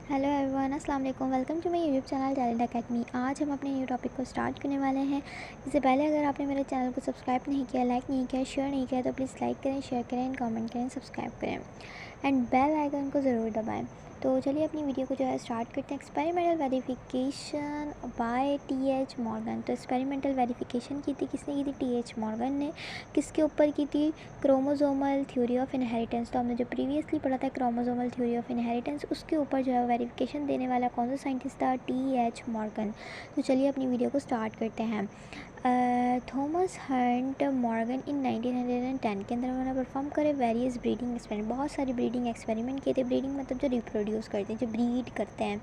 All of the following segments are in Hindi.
हेलो एवरीवन, अस्सलाम वालेकुम। Welcome to my YouTube channel Talent Academy. आज हम अपने न्यू टॉपिक को स्टार्ट करने वाले हैं। इससे पहले अगर आपने मेरे चैनल को सब्सक्राइब नहीं किया, लाइक नहीं किया, शेयर नहीं किया तो प्लीज़ लाइक करें, शेयर करें एंड कमेंट करें, सब्सक्राइब करें एंड बेल आइकन को ज़रूर दबाएं। तो चलिए अपनी वीडियो को जो है स्टार्ट करते हैं। Experimental verification bye TH. Morgan. तो एक्सपेरिमेंटल वेरिफिकेशन की थी, किसने की थी? टी.एच. मॉर्गन ने। किसके ऊपर की थी? Chromosomal theory of inheritance. तो हमने जो प्रीवियसली पढ़ा था क्रोमोसोमल थ्योरी ऑफ इनहेरिटेंस, उसके ऊपर जो है वेरिफिकेशन देने वाला कौन सा साइंटिस्ट था? टी.एच. मॉर्गन। तो चलिए अपनी वीडियो को स्टार्ट करते हैं। थॉमस हंट मॉर्गन इन 1910 के अंदर उन्होंने परफॉर्म करे वेरियस ब्रीडिंग एक्सपेरिमेंट। बहुत सारे ब्रीडिंग एक्सपेरिमेंट किए थे। ब्रीडिंग मतलब जो रिप्रोड्यूस करते हैं, जो ब्रीड करते हैं,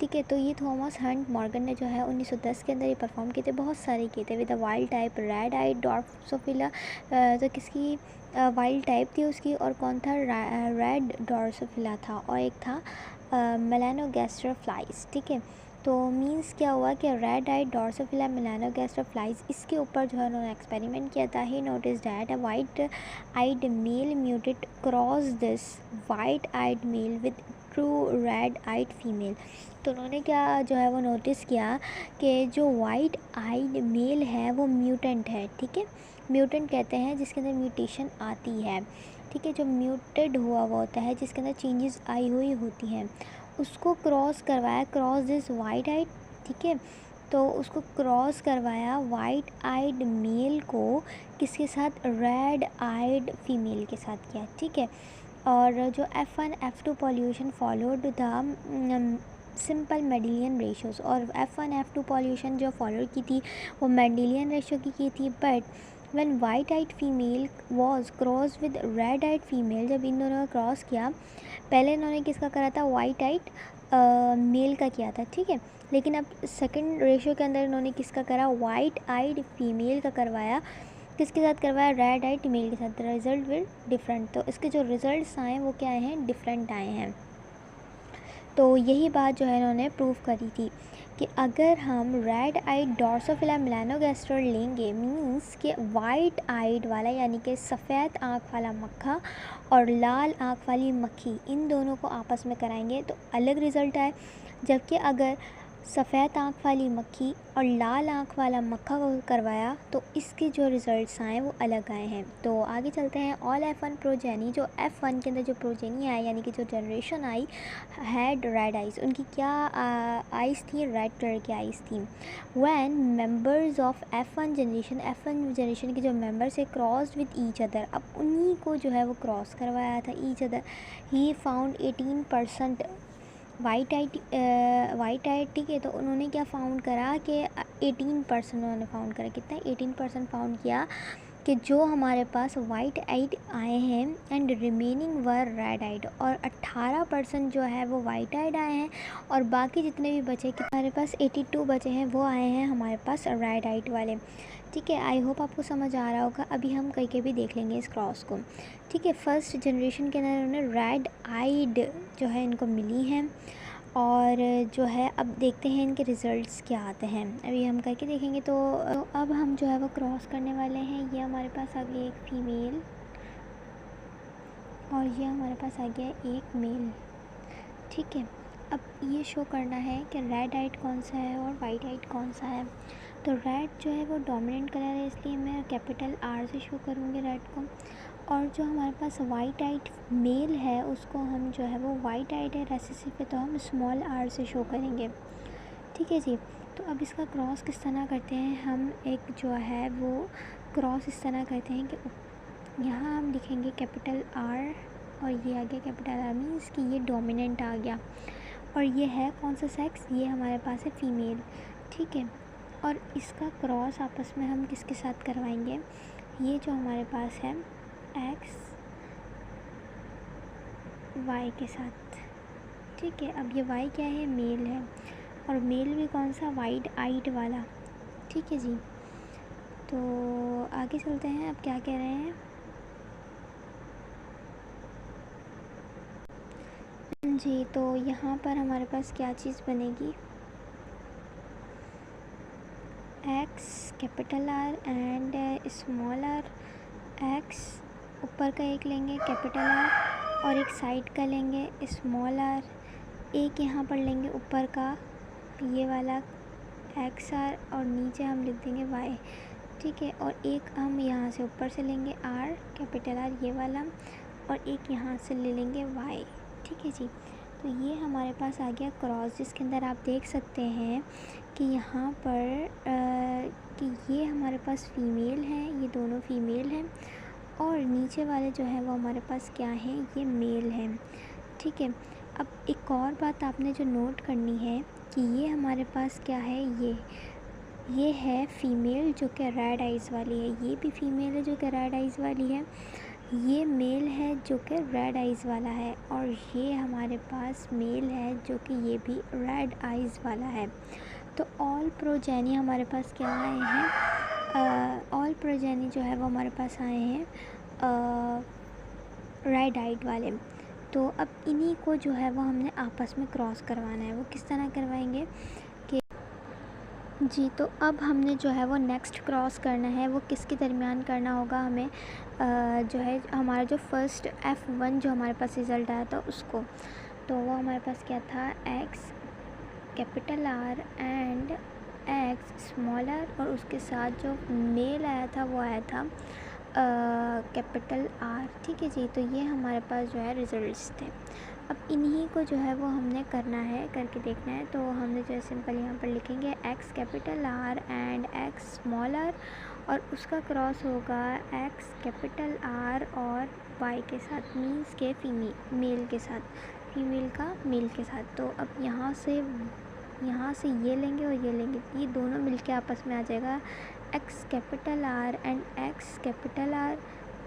ठीक है। तो ये थॉमस हंट मॉर्गन ने जो है 1910 के अंदर ये परफॉर्म किए थे, बहुत सारे किए थे। With a wild type red eyed Drosophila. तो किसकी वाइल्ड टाइप थी उसकी, और कौन था? रेड ड्रॉसोफिला था, और एक था मेलानोगास्टर फ्लाइज, ठीक है। तो मींस क्या हुआ कि red eyed Drosophila melanogaster flies, इसके ऊपर जो है उन्होंने एक्सपेरिमेंट किया था। He notice that a white eyed male muted cross this white eyed male with true red eyed female. तो उन्होंने क्या जो है वो नोटिस किया कि जो वाइट आइड मेल है वो म्यूटेंट है, ठीक है। म्यूटेंट कहते हैं जिसके अंदर म्यूटेशन आती है, ठीक है। जो म्यूटेड हुआ वो होता है जिसके अंदर चेंजेस आई हुई होती हैं, उसको क्रॉस करवाया, क्रॉस दिस वाइट आइड, ठीक है। तो उसको क्रॉस करवाया वाइट आइड मेल को किसके साथ? रेड आइड फीमेल के साथ किया, ठीक है। और जो F1 F2 pollution followed the simple Mendelian ratios, और F1 F2 पॉल्यूशन जो फॉलो की थी वो मेंडेलियन रेशियो की थी। But when white eyed female was cross with red eyed female, जब इन दोनों का क्रॉस किया, पहले इन्होंने किसका करा था? वाइट आइड मेल का किया था, ठीक है। लेकिन अब सेकंड रेशियो के अंदर इन्होंने किसका करा? वाइट आइड फीमेल का करवाया। किसके साथ करवाया? रेड आइड मेल के साथ। Result will different. तो इसके जो रिजल्ट्स आए वो क्या आए हैं? डिफरेंट आए हैं। तो यही बात जो है इन्होंने प्रूव करी थी कि अगर हम रेड आइड ड्रॉसोफिला मेलानोगास्टर लेंगे, मींस कि वाइट आइड वाला यानी कि सफ़ेद आँख वाला मक्खा और लाल आँख वाली मक्खी, इन दोनों को आपस में कराएंगे तो अलग रिज़ल्ट आए। जबकि अगर सफ़ेद आँख वाली मक्खी और लाल आँख वाला मक्खा को करवाया तो इसके जो रिज़ल्ट्स आए वो अलग आए हैं। तो आगे चलते हैं। ऑल F1 प्रोजेनी, जो F1 के अंदर जो प्रोजेनी आई यानी कि जो generation I, had read eyes. उनकी क्या आइज़ थी? रेड कलर की आइज़ थी। When members of F1 generation के जो मेंबर्स है क्रॉस्ड विद ईच अदर, अब उन्हीं को जो है वो क्रॉस करवाया था, each other. He found 18% white eyed, ठीक है। तो उन्होंने क्या फाउंड करा कि 18% उन्होंने फाउंड करा। कितना? 18% फाउंड किया कि जो हमारे पास वाइट आइट आए हैं एंड रिमेनिंग वर रेड आइट, और 18% जो है वो वाइट आइट आए हैं, और बाकी जितने भी बचे कि हमारे पास 82 बचे हैं वो आए हैं हमारे पास रेड आइट वाले, ठीक है। आई होप आपको समझ आ रहा होगा। अभी हम कहीं के भी देख लेंगे इस क्रॉस को, ठीक है। फर्स्ट जनरेशन के अंदर उन्हें रेड आइड जो है इनको मिली है, और जो है अब देखते हैं इनके रिज़ल्ट्स क्या आते हैं। अभी हम करके देखेंगे। तो अब हम जो है वो क्रॉस करने वाले हैं। ये हमारे पास आ गई एक फ़ीमेल, और ये हमारे पास आ गया एक मेल, ठीक है। अब ये शो करना है कि रेड आइट कौन सा है और वाइट आइट कौन सा है। तो रेड जो है वो डोमिनेंट कलर है, इसलिए मैं कैपिटल R से शो करूँगी रेड को। और जो हमारे पास वाइट आइट मेल है उसको हम जो है वो वाइट आइट है रेसेसिव पे, तो हम स्मॉल r से शो करेंगे, ठीक है जी। तो अब इसका क्रॉस किस तरह करते हैं हम? एक जो है वो क्रॉस इस तरह करते हैं कि यहाँ हम लिखेंगे कैपिटल R, और ये आ गया कैपिटल R, मीन्स कि ये डोमिनेंट आ गया। और ये है कौन सा सेक्स? ये हमारे पास है फीमेल, ठीक है। और इसका क्रॉस आपस में हम किसके साथ करवाएंगे? ये जो हमारे पास है एक्स वाई के साथ, ठीक है। अब ये वाई क्या है? मेल है, और मेल भी कौन सा? वाइट आइट वाला, ठीक है जी। तो आगे चलते हैं। अब क्या कह रहे हैं जी? तो यहाँ पर हमारे पास क्या चीज़ बनेगी? X capital R and small r। X ऊपर का एक लेंगे कैपिटल R, और एक साइड का लेंगे स्मॉल r। एक यहाँ पर लेंगे ऊपर का ये वाला एक्स आर और नीचे हम लिख देंगे वाई, ठीक है। और एक हम यहाँ से ऊपर से लेंगे आर, कैपिटल आर ये वाला, और एक यहाँ से ले लेंगे वाई, ठीक है जी। तो ये हमारे पास आ गया क्रॉस, जिसके अंदर आप देख सकते हैं कि यहाँ पर कि ये हमारे पास फ़ीमेल है, ये दोनों फ़ीमेल हैं, और नीचे वाले जो है वो हमारे पास क्या है, ये मेल है, ठीक है। अब एक और बात आपने जो नोट करनी है कि ये हमारे पास क्या है, ये है फ़ीमेल जो कि रेड आइज़ वाली है, ये भी फ़ीमेल है जो कि रेड आइज़ वाली है, ये मेल है जो कि रेड आइज़ वाला है, और ये हमारे पास मेल है जो कि ये भी रेड आइज़ वाला है। तो ऑल प्रोजेनी हमारे पास क्या आए हैं, ऑल प्रोजेनी जो है वो हमारे पास आए हैं रेड आइड वाले। तो अब इन्हीं को जो है वो हमने आपस में क्रॉस करवाना है। वो किस तरह करवाएंगे कि जी, तो अब हमने जो है वो नेक्स्ट क्रॉस करना है, वो किसके दरमियान करना होगा हमें, जो है हमारा जो फर्स्ट F1 जो हमारे पास रिज़ल्ट आया था उसको। तो वो हमारे पास क्या था, X capital R and X small R, और उसके साथ जो मेल आया था वो आया था कैपिटल आर, ठीक है जी। तो ये हमारे पास जो है रिज़ल्ट्स थे। अब इन्हीं को जो है वो हमने करना है, करके देखना है। तो हमने जो है सिंपल यहाँ पर लिखेंगे X capital R and X small R, और उसका क्रॉस होगा एक्स कैपिटल आर और वाई के साथ, मीन्स के मेल के साथ, फीमेल का मेल के साथ। तो अब यहाँ से ये लेंगे और ये लेंगे, ये दोनों मिलके आपस में आ जाएगा X capital R and X capital R,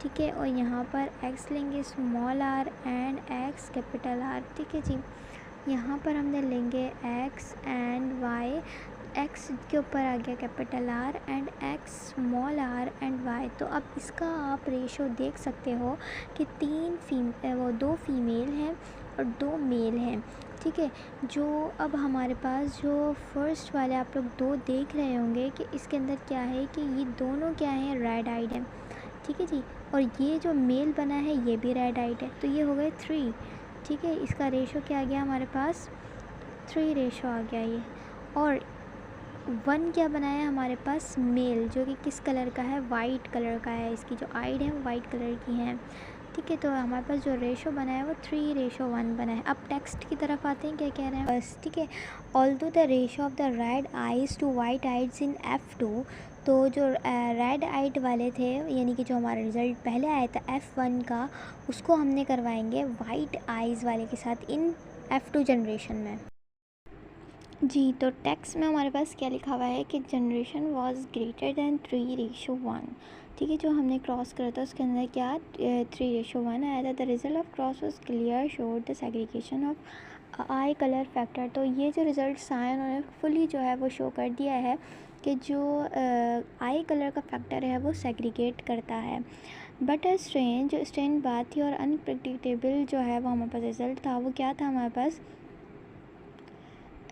ठीक है। और यहाँ पर एक्स लेंगे small R and X capital R, ठीक है जी। यहाँ पर हमने लेंगे एक्स एंड वाई, एक्स के ऊपर आ गया capital R and X small R and Y. तो अब इसका आप रेशो देख सकते हो कि दो फीमेल हैं और दो मेल हैं, ठीक है। जो अब हमारे पास जो फर्स्ट वाले आप लोग दो देख रहे होंगे कि इसके अंदर क्या है कि ये दोनों क्या हैं, रेड आइड हैं, ठीक है जी। और ये जो मेल बना है ये भी रेड आइड है, तो ये हो गए 3, ठीक है। इसका रेशो क्या आ गया हमारे पास, 3 रेशो आ गया ये। और 1 क्या बनाया हमारे पास, मेल, जो कि किस कलर का है, वाइट कलर का है, इसकी जो आइड है वो वाइट कलर की है, ठीक है। तो हमारे पास जो रेशो बना है वो 3:1 बना है। अब टेक्स्ट की तरफ आते हैं, क्या कह रहे हैं बस, ठीक है। Although the ratio of the red eyes to white eyeds in F2, तो जो रेड आइड वाले थे, यानी कि जो हमारा रिज़ल्ट पहले आया था F1 का, उसको हमने करवाएंगे वाइट आइज़ वाले के साथ इन F2 जनरेशन में जी। तो टेक्स्ट में हमारे पास क्या लिखा हुआ है कि जनरेशन वाज ग्रेटर दैन 3:1, ठीक है। जो हमने क्रॉस करा था उसके अंदर क्या 3:1 आया था। The result of cross was clear showed the segregation of I colour factor. तो ये जो रिज़ल्ट्स आए उन्होंने फुली जो है वो शो कर दिया है कि जो आई कलर का फैक्टर है वो सेग्रीगेट करता है। बट जो स्ट्रेन बात थी और अनप्रेडिक्टेबल जो है वो हमारे पास रिज़ल्ट था, वो क्या था हमारे पास,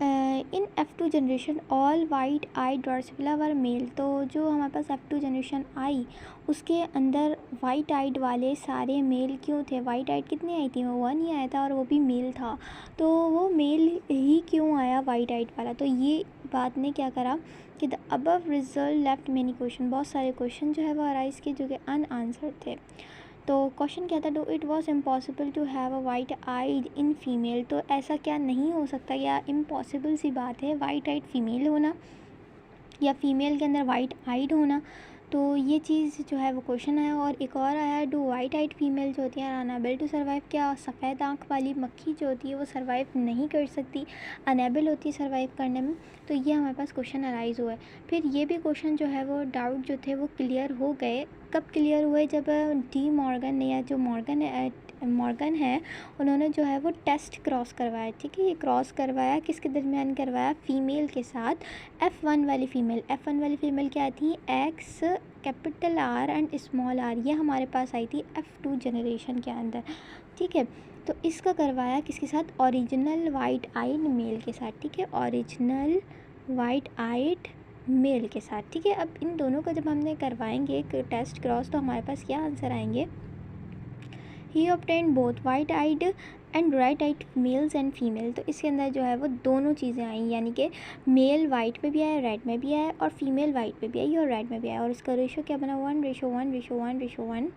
इन F2 जनरेशन ऑल वाइट आई ड्रोसोफिला वर मेल। तो जो हमारे पास F2 जनरेशन आई उसके अंदर वाइट आइड वाले सारे मेल क्यों थे, वाइट आइड कितनी आई थी, वो 1 ही आया था और वो भी मेल था। तो वो मेल ही क्यों आया वाइट आइड वाला, तो ये बात ने क्या करा कि the above result left many question, बहुत सारे क्वेश्चन जो है वो अराइज किए जो कि अनआंसर्ड थे। तो क्वेश्चन क्या था, do it was impossible to have a white eyed in female. तो ऐसा क्या नहीं हो सकता, या इम्पॉसिबल सी बात है वाइट आइड फीमेल होना या फीमेल के अंदर वाइट आइड होना। तो ये चीज़ जो है वो क्वेश्चन है। और एक और आया, डू वाइट आइड फीमेल जो होती है अनएबल टू सर्वाइव, क्या सफ़ेद आँख वाली मक्खी जो होती है वो सर्वाइव नहीं कर सकती, अनएबल होती है सर्वाइव करने में। तो ये हमारे पास क्वेश्चन अराइज़ हुआ है। फिर ये भी क्वेश्चन जो है वो डाउट जो थे वो क्लियर हो गए। कब क्लियर हुए, जब डी मॉर्गन ने, या जो मॉर्गन है उन्होंने जो है वो टेस्ट क्रॉस करवाया, ठीक है। ये क्रॉस करवाया किसके दरमियान करवाया, फ़ीमेल के साथ, F1 वाली फ़ीमेल क्या थी, X capital R and small R, ये हमारे पास आई थी F2 जनरेशन के अंदर, ठीक है। तो इसका करवाया किसके साथ, ओरिजिनल वाइट आइड मेल के साथ, ठीक है, ओरिजिनल वाइट आइड मेल के साथ, ठीक है। अब इन दोनों को जब हमने करवाएंगे टेस्ट क्रॉस, तो हमारे पास क्या आंसर आएंगे, he obtained both white eyed and red eyed males and female, तो इसके अंदर जो है वो दोनों चीज़ें आई, यानी कि मेल वाइट में भी आया, रेड में भी आया, और फीमेल वाइट में भी आई और रेड में भी आया, और इसका रेशो क्या बना, 1:1:1:1:1।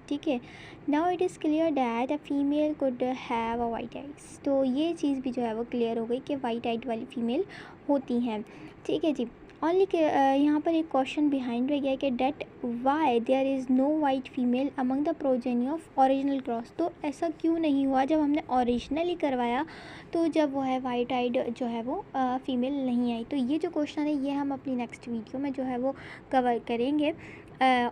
ठीक है, now it is clear that a female could have a white eyes, तो ये चीज़ भी जो है वो क्लियर हो गई कि वाइट आइट वाली फीमेल होती हैं। ठीक है जी, ओनली यहाँ पर एक क्वेश्चन बिहाइंड रह गया कि that why there is no white female among the progeny of original cross, तो ऐसा क्यों नहीं हुआ जब हमने ओरिजिनली करवाया, तो जब वो है वाइट आइड जो है वो फीमेल नहीं आई। तो ये जो क्वेश्चन है ये हम अपनी नेक्स्ट वीडियो में जो है वो कवर करेंगे,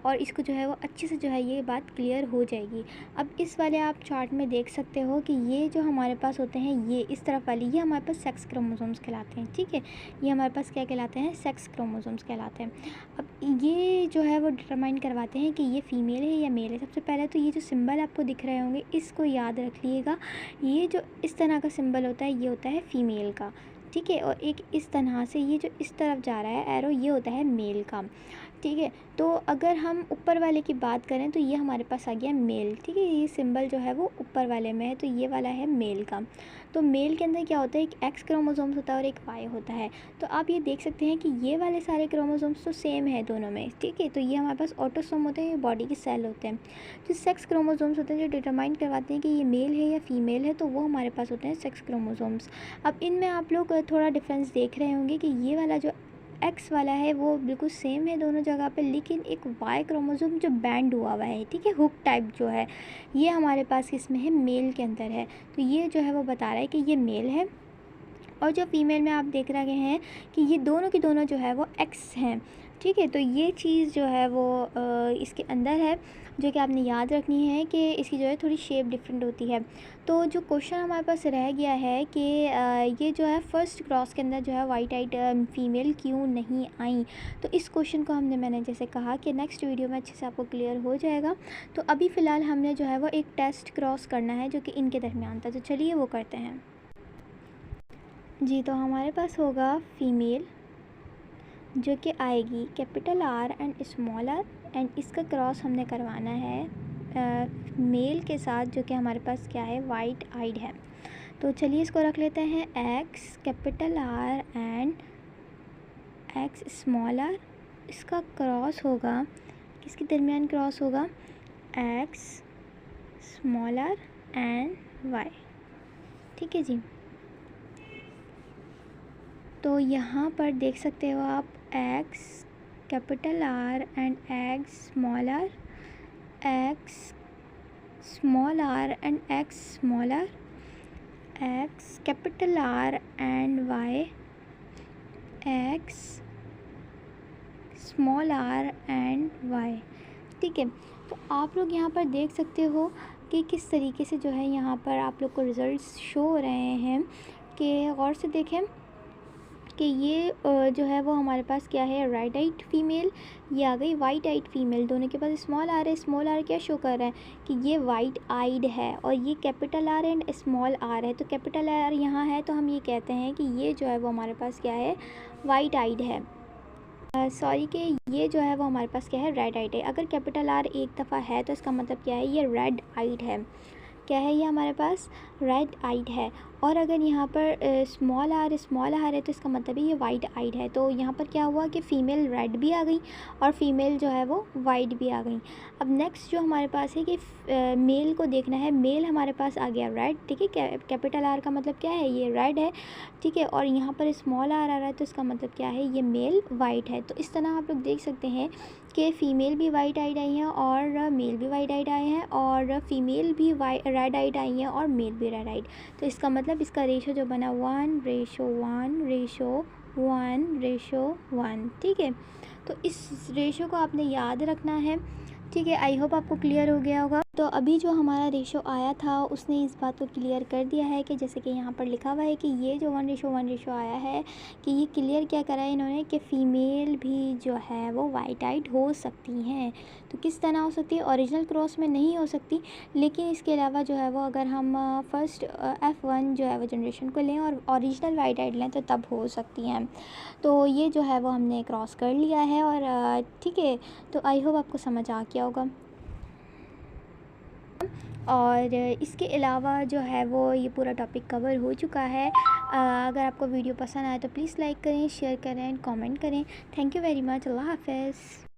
और इसको जो है वो अच्छे से जो है ये बात क्लियर हो जाएगी। अब इस वाले आप चार्ट में देख सकते हो कि ये जो हमारे पास होते हैं, ये इस तरफ वाली, ये हमारे पास सेक्स क्रोमोसोम्स कहलाते हैं। ठीक है, ये हमारे पास क्या कहलाते हैं, सेक्स क्रोमोसोम्स कहलाते हैं। अब ये जो है वो डिटरमाइन करवाते हैं कि ये फ़ीमेल है या मेल है। सबसे पहले तो ये जो सिंबल आपको दिख रहे होंगे इसको याद रख लीजिएगा, ये जो इस तरह का सिंबल होता है ये होता है फ़ीमेल का। ठीक है, और एक इस तरह से ये जो इस तरफ जा रहा है एरो, ये होता है मेल का। ठीक है, तो अगर हम ऊपर वाले की बात करें तो ये हमारे पास आ गया मेल। ठीक है, ये सिंबल जो है वो ऊपर वाले में है, तो ये वाला है मेल का। तो मेल के अंदर क्या होता है, एक एक्स क्रोमोसोम्स होता है और एक वाई होता है। तो आप ये देख सकते हैं कि ये वाले सारे क्रोमोसोम्स तो सेम है दोनों में। ठीक है, तो ये हमारे पास ऑटोसोम होते हैं, ये बॉडी के सेल होते हैं। जो सेक्स क्रोमोसोम्स होते हैं जो डिटरमाइन करवाते हैं कि ये मेल है या फीमेल है, तो वो हमारे पास होते हैं सेक्स क्रोमोसोम्स। अब इनमें आप लोग थोड़ा डिफरेंस देख रहे होंगे कि ये वाला जो एक्स वाला है वो बिल्कुल सेम है दोनों जगह पे, लेकिन एक वाई क्रोमोसोम जो बैंड हुआ हुआ है, ठीक है, हुक टाइप जो है, ये हमारे पास किसमें है, मेल के अंदर है। तो ये जो है वो बता रहा है कि ये मेल है, और जो फीमेल में आप देख रहे हैं कि ये दोनों की दोनों जो है वो एक्स हैं। ठीक है, तो ये चीज़ जो है वो इसके अंदर है, जो कि आपने याद रखनी है कि इसकी जो है थोड़ी शेप डिफरेंट होती है। तो जो क्वेश्चन हमारे पास रह गया है कि ये जो है फर्स्ट क्रॉस के अंदर जो है वाइट आइट फीमेल क्यों नहीं आई, तो इस क्वेश्चन को मैंने जैसे कहा कि नेक्स्ट वीडियो में अच्छे से आपको क्लियर हो जाएगा। तो अभी फ़िलहाल हमने जो है वो एक टेस्ट क्रॉस करना है जो कि इनके दरमियान था, तो चलिए वो करते हैं जी। तो हमारे पास होगा फीमेल जो कि आएगी capital R and small R, and इसका क्रॉस हमने करवाना है मेल के साथ जो कि हमारे पास क्या है, वाइट आइड है। तो चलिए इसको रख लेते हैं X capital R and X small R. इसका क्रॉस होगा, किसके दरमियान क्रॉस होगा, X small R and Y. ठीक है जी, तो यहाँ पर देख सकते हो आप X capital R and X small R, X small R and X small R, X capital R and Y, X small R and Y. ठीक है, तो आप लोग यहाँ पर देख सकते हो कि किस तरीके से जो है यहाँ पर आप लोग को रिज़ल्ट्स शो हो रहे हैं, कि गौर से देखें कि ये जो है वो हमारे पास क्या है, रेड आइट फीमेल, ये आ गई वाइट आइट फीमेल। दोनों के पास स्मॉल आर है, स्मॉल आर क्या शो कर रहा है कि ये वाइट आइड है, और ये capital R and small R है। तो कैपिटल आर यहाँ है तो हम ये कहते हैं कि ये जो है वो हमारे पास क्या है, वाइट आइड है। सॉरी कि ये जो है वो हमारे पास क्या है, रेड आइड है। अगर कैपिटल आर एक दफ़ा है तो इसका मतलब क्या है, ये रेड आइड है। क्या है ये हमारे पास, रेड आइड है। और अगर यहाँ पर स्मॉल आर है तो इसका मतलब है ये वाइट आइड है। तो यहाँ पर क्या हुआ कि फ़ीमेल रेड भी आ गई और फीमेल जो है वो वाइट भी आ गई। अब नेक्स्ट जो हमारे पास है कि मेल को देखना है, मेल हमारे पास आ गया रेड। ठीक है, कैपिटल आर का मतलब क्या है, ये रेड है। ठीक है, और यहाँ पर स्मॉल आर आ रहा है तो इसका मतलब क्या है, ये मेल वाइट है। तो इस तरह आप लोग देख सकते हैं कि फ़ीमेल भी वाइट आइड आई हैं और मेल भी वाइट आइड आए हैं, और फीमेल भी रेड आइड आई हैं और मेल भी रेड आइड। तो इसका मतलब इसका रेशो जो बना 1:1:1:1। ठीक है, तो इस रेशो को आपने याद रखना है। ठीक है, आई होप आपको क्लियर हो गया होगा। तो अभी जो हमारा रेशो आया था उसने इस बात को क्लियर कर दिया है कि जैसे कि यहाँ पर लिखा हुआ है कि ये जो 1:1 रेशो आया है, कि ये क्लियर क्या करा है इन्होंने कि फ़ीमेल भी जो है वो वाइट आइड हो सकती हैं। तो किस तरह हो सकती है, ओरिजिनल क्रॉस में नहीं हो सकती, लेकिन इसके अलावा जो है वो अगर हम फर्स्ट F1 जो है वो जनरेशन को लें और ओरिजिनल वाइट आइड लें तो तब हो सकती हैं। तो ये जो है वो हमने क्रॉस कर लिया है, और ठीक है, तो आई होप आपको समझ आ गया होगा। और इसके अलावा जो है वो ये पूरा टॉपिक कवर हो चुका है। अगर आपको वीडियो पसंद आए तो प्लीज़ लाइक करें, शेयर करें एंड कमेंट करें। Thank you very much. अल्लाह हाफ़िज़।